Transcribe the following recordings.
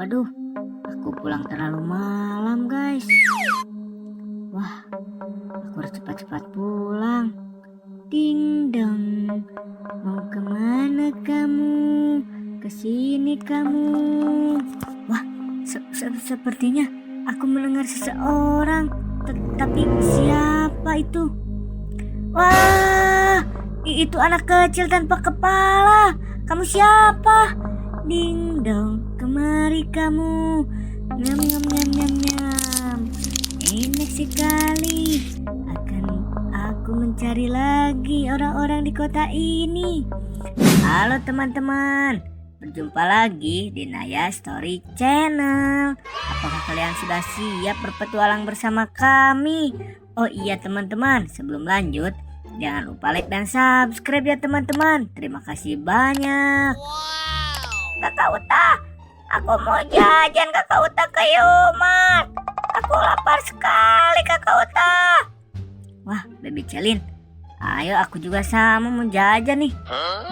Waduh, aku pulang terlalu malam guys. Wah, aku harus cepat-cepat pulang. Ding dong, mau kemana kamu? Kesini kamu. Wah, sepertinya aku mendengar seseorang. Tapi siapa itu? Wah, itu anak kecil tanpa kepala. Kamu siapa? Ding dong, kemari kamu. Nyam nyam nyam nyam nyam. Enak sekali. Akan aku mencari lagi orang-orang di kota ini. Halo teman-teman, berjumpa lagi di Naya Story Channel. Apakah kalian sudah siap berpetualang bersama kami? Oh iya teman-teman, sebelum lanjut jangan lupa like dan subscribe ya teman-teman. Terima kasih banyak. Kakak Uta, aku mau jajan Kakak Uta ke Yomart. Aku lapar sekali Kakak Uta. Wah, Baby Celin, ayo aku juga sama mau jajan nih.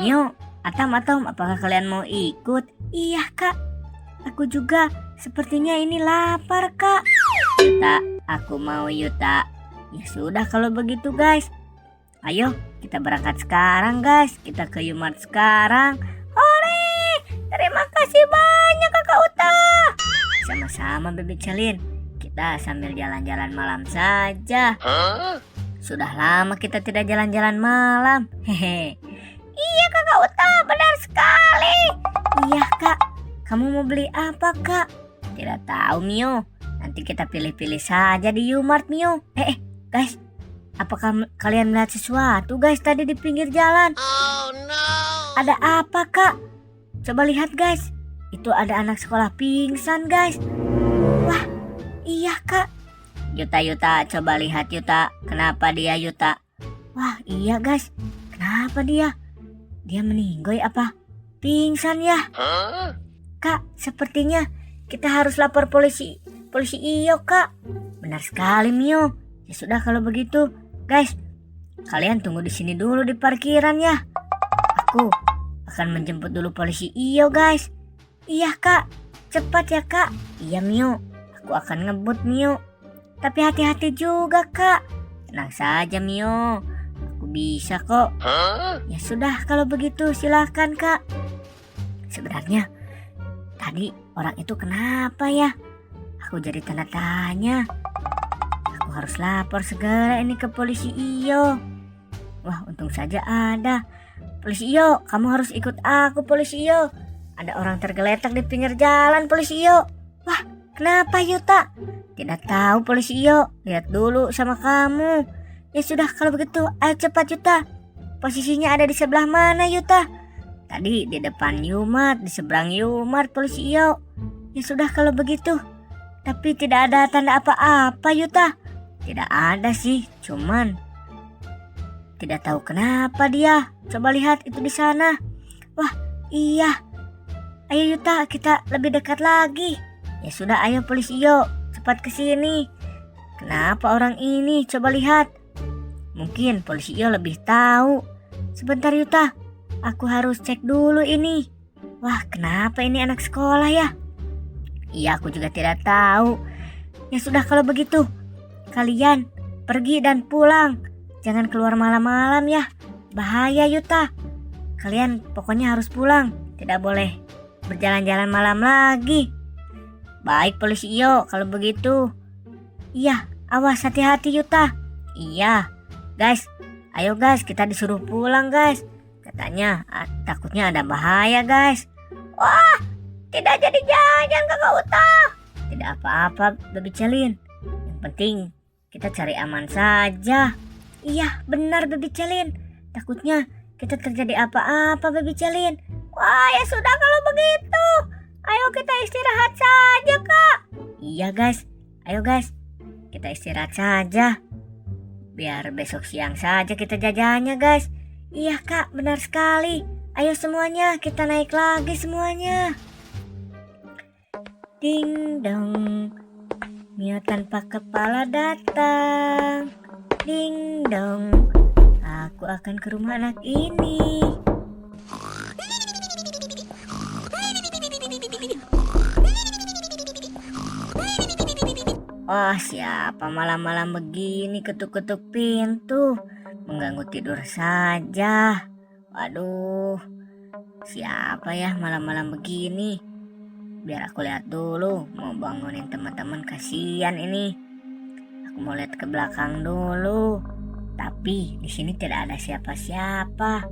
Mio, Atam, apakah kalian mau ikut? Iya kak, aku juga. Sepertinya ini lapar kak. Yuta, aku mau Yuta. Ya sudah kalau begitu guys. Ayo kita berangkat sekarang guys. Kita ke Yomart sekarang. Hore, terima kasih banyak Kakak Uta. Sama-sama Baby Celin. Kita sambil jalan-jalan malam saja. Sudah lama kita tidak jalan-jalan malam. Hehe. Iya Kakak Uta, benar sekali. Iya kak, kamu mau beli apa kak? Tidak tahu Mio. Nanti kita pilih-pilih saja di Yomart Mio. Guys, apakah kalian melihat sesuatu guys tadi di pinggir jalan? Oh no. Ada apa kak? Coba lihat guys. Itu ada anak sekolah pingsan guys. Wah, iya kak. Yuta, coba lihat Yuta. Kenapa dia Yuta? Wah iya guys. Kenapa dia? Dia meninggoy apa? Pingsan ya? Kak, sepertinya kita harus lapor polisi iyo kak. Benar sekali Mio. Ya sudah kalau begitu, guys, kalian tunggu di sini dulu di parkiran ya. Aku akan menjemput dulu polisi iyo guys. Iya kak, cepat ya kak. Iya Mio, aku akan ngebut Mio. Tapi hati-hati juga kak. Tenang saja Mio, aku bisa kok. Ya sudah kalau begitu silahkan kak. Sebenarnya tadi orang itu kenapa ya? Aku jadi tanda tanya. Aku harus lapor segera ini ke polisi iyo. Wah untung saja ada. Polisi iyo, kamu harus ikut aku polisi iyo. Ada orang tergeletak di pinggir jalan polisi iyo. Wah kenapa Yuta? Tidak tahu polisi iyo. Lihat dulu sama kamu. Ya sudah kalau begitu ayo cepat Yuta. Posisinya ada di sebelah mana Yuta? Tadi di depan Yomart, di seberang Yomart polisi iyo. Ya sudah kalau begitu. Tapi tidak ada tanda apa-apa Yuta. Tidak ada sih, cuman tidak tahu kenapa dia. Coba lihat itu di sana. Wah, iya. Ayo Yuta, kita lebih dekat lagi. Ya sudah, ayo polisi iyo, cepat ke sini. Kenapa orang ini? Coba lihat. Mungkin polisi iyo lebih tahu. Sebentar Yuta, aku harus cek dulu ini. Wah, kenapa ini anak sekolah ya? Iya, aku juga tidak tahu. Ya sudah kalau begitu. Kalian pergi dan pulang. Jangan keluar malam-malam ya. Bahaya Yuta. Kalian pokoknya harus pulang. Tidak boleh berjalan-jalan malam lagi. Baik polisi iyo kalau begitu. Iya, awas hati-hati Yuta. Iya. Guys, ayo guys kita disuruh pulang guys. Katanya takutnya ada bahaya guys. Wah, tidak jadi jajan Kakak Uta. Tidak apa-apa Baby Celin. Yang penting kita cari aman saja. Iya benar Baby Celin. Takutnya kita terjadi apa-apa Baby Celin. Wah ya sudah kalau begitu. Ayo kita istirahat saja kak. Iya guys. Ayo guys. Kita istirahat saja. Biar besok siang saja kita jajannya guys. Iya kak benar sekali. Ayo semuanya kita naik lagi semuanya. Ding dong. Mio tanpa kepala datang. Ding dong. Aku akan ke rumah anak ini. Wah, siapa malam-malam begini ketuk-ketuk pintu? Mengganggu tidur saja. Waduh, siapa ya malam-malam begini? Biar aku lihat dulu, mau bangunin teman-teman, kasihan ini. Aku mau lihat ke belakang dulu. Tapi di sini tidak ada siapa-siapa.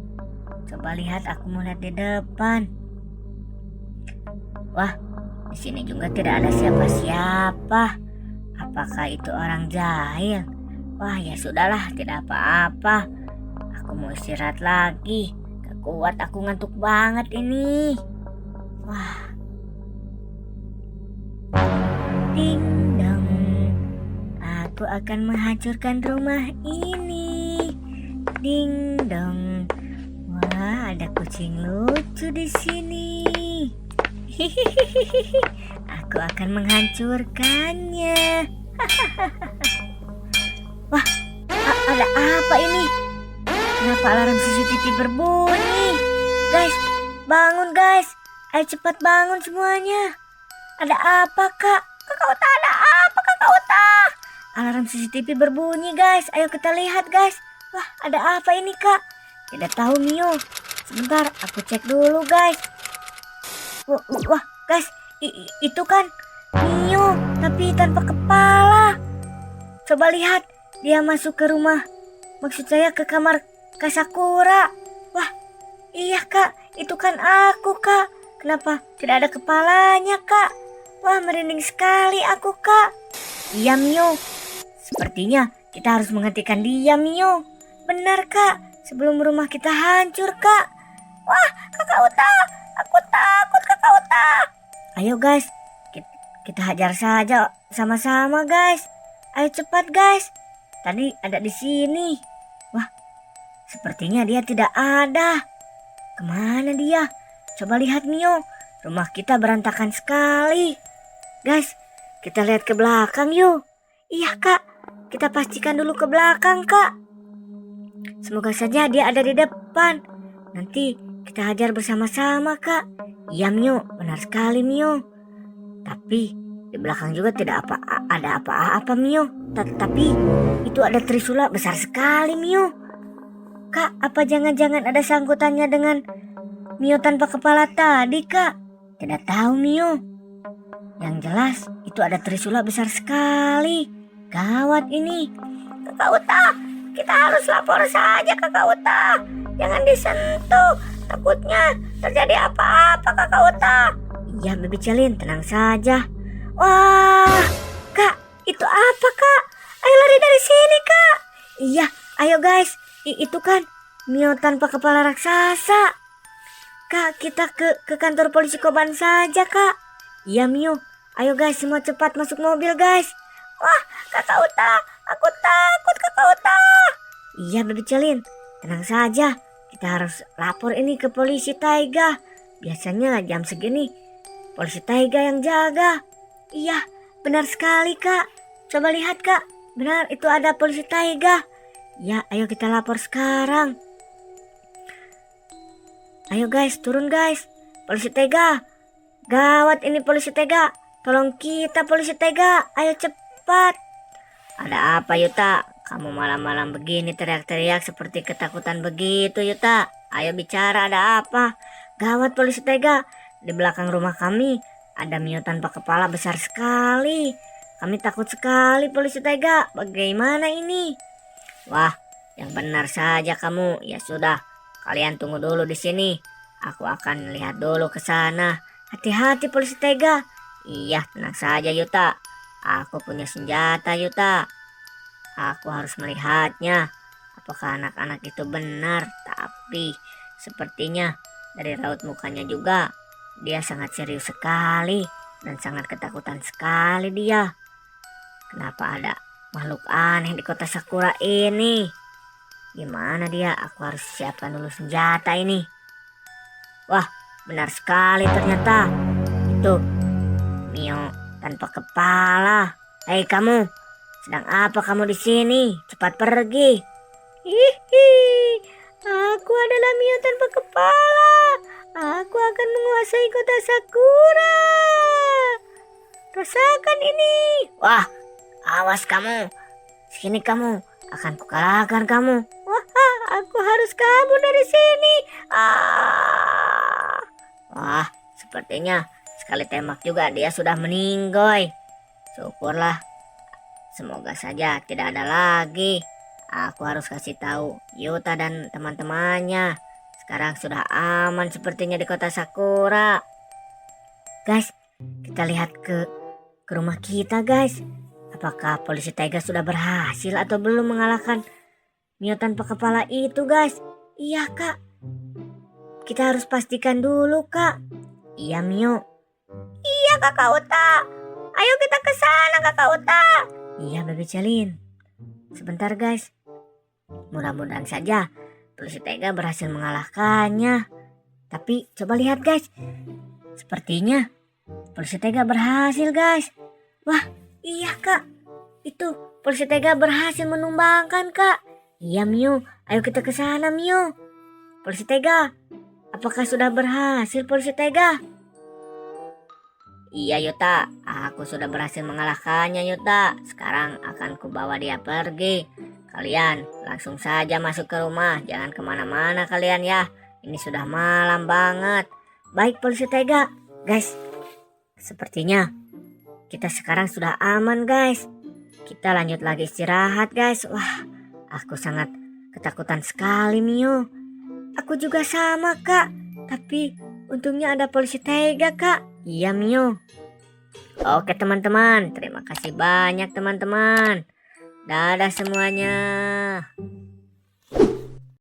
Coba lihat, aku mau lihat di depan. Wah, di sini juga tidak ada siapa-siapa. Apakah itu orang jahil? Wah, ya sudahlah, tidak apa-apa. Aku mau istirahat lagi. Gak kuat, aku ngantuk banget ini. Wah. Ding dong. Aku akan menghancurkan rumah ini. Ding dong. Wah, ada kucing lucu di sini. Hihihi. Aku akan menghancurkannya. Wah, ada apa ini? Kenapa alarm CCTV berbunyi? Guys, bangun guys. Ayo cepat bangun semuanya. Ada apa kak? Kakak Uta, ada apa kakak Uta? Alarm CCTV berbunyi guys. Ayo kita lihat guys. Wah, ada apa ini kak? Tidak tahu Mio. Sebentar, aku cek dulu guys. Wah guys, itu kan Mio, tapi tanpa kepala. Coba lihat, dia masuk ke rumah. Maksud saya ke kamar Kak Sakura. Wah, iya kak, itu kan aku kak. Kenapa tidak ada kepalanya kak? Wah, merinding sekali aku kak. Iya Mio, sepertinya kita harus menghentikan dia Mio. Benar kak, sebelum rumah kita hancur kak. Wah, kakak Uta, aku takut kakak Uta. Ayo guys, kita hajar saja sama-sama guys. Ayo cepat guys. Tadi ada di sini. Wah, sepertinya dia tidak ada. Kemana dia? Coba lihat Mio, rumah kita berantakan sekali. Guys, kita lihat ke belakang yuk. Iya kak, kita pastikan dulu ke belakang kak. Semoga saja dia ada di depan. Nanti kita hajar bersama-sama kak. Iya Mio, benar sekali Mio. Tapi di belakang juga tidak ada apa-apa Mio. Tapi itu ada trisula besar sekali Mio. Kak, apa jangan-jangan ada sangkutannya dengan Mio tanpa kepala tadi kak? Tidak tahu Mio. Yang jelas itu ada trisula besar sekali. Gawat ini. Kakak Uta, kita harus lapor saja kakak Uta. Jangan disentuh. Takutnya terjadi apa-apa kakak Uta. Iya Baby Celin, tenang saja. Wah, kak, itu apa kak? Ayo lari dari sini kak. Iya, ayo guys. Itu kan Mio tanpa kepala raksasa. Kak, kita ke kantor polisi Koban saja kak. Iya Mio, ayo guys semua cepat masuk mobil guys. Wah, kakak Uta, aku takut kakak Uta. Iya Baby Celin, tenang saja. Kita harus lapor ini ke polisi Taiga. Biasanya jam segini polisi Taiga yang jaga. Iya, benar sekali kak. Coba lihat kak, benar itu ada polisi Taiga. Ya, ayo kita lapor sekarang. Ayo guys, turun guys. Polisi Taiga. Gawat ini polisi Taiga. Tolong kita polisi Taiga. Ayo cepat. Ada apa Yuta? Kamu malam-malam begini teriak-teriak seperti ketakutan begitu Yuta. Ayo bicara, ada apa? Gawat polisi Taiga. Di belakang rumah kami ada Mio tanpa kepala besar sekali. Kami takut sekali polisi Taiga. Bagaimana ini? Wah, yang benar saja kamu. Ya sudah, kalian tunggu dulu di sini. Aku akan lihat dulu ke sana. Hati-hati polisi Taiga. Iya, tenang saja Yuta. Aku punya senjata Yuta. Aku harus melihatnya. Apakah anak-anak itu benar? Tapi sepertinya dari raut mukanya juga dia sangat serius sekali dan sangat ketakutan sekali dia. Kenapa ada makhluk aneh di kota Sakura ini? Gimana dia? Aku harus siapkan dulu senjata ini. Wah, benar sekali ternyata. Itu Mio tanpa kepala. Hei kamu, sedang apa kamu di sini? Cepat pergi. Hihi, aku adalah Mio tanpa kepala. Aku akan menguasai kota Sakura. Rasakan ini. Wah, Awas kamu, sini kamu, akan kukalahkan kamu. Wah, aku harus kabur dari sini. Wah, sepertinya sekali tembak juga dia sudah meninggoy. Syukurlah, semoga saja tidak ada lagi. Aku harus kasih tahu Yuta dan teman-temannya. Sekarang sudah aman sepertinya di kota Sakura. Guys, kita lihat ke rumah kita, guys. Apakah polisi Taiga sudah berhasil atau belum mengalahkan Mio tanpa kepala itu, guys? Iya, Kak. Kita harus pastikan dulu, Kak. Iya, Mio. Iya, Kakak Uta. Ayo kita ke sana, Kakak Uta. Iya, Bebe Celin. Sebentar, guys. Mudah-mudahan saja polisi Taiga berhasil mengalahkannya. Tapi coba lihat, guys. Sepertinya polisi Taiga berhasil, guys. Wah, iya, Kak. Itu polisi Taiga berhasil menumbangkan, Kak. Iya, Mio. Ayo kita ke sana, Mio. Polisi Taiga. Apakah sudah berhasil polisi Taiga? Iya, Yuta. Aku sudah berhasil mengalahkannya, Yuta. Sekarang akan kubawa dia pergi. Kalian langsung saja masuk ke rumah. Jangan kemana-mana kalian ya. Ini sudah malam banget. Baik, polisi Taiga. Guys, sepertinya kita sekarang sudah aman, guys. Kita lanjut lagi istirahat, guys. Wah, aku sangat ketakutan sekali, Mio. Aku juga sama, Kak. Tapi untungnya ada polisi Taiga, Kak. Iya, Mio. Oke, teman-teman. Terima kasih banyak, teman-teman. Dadah semuanya.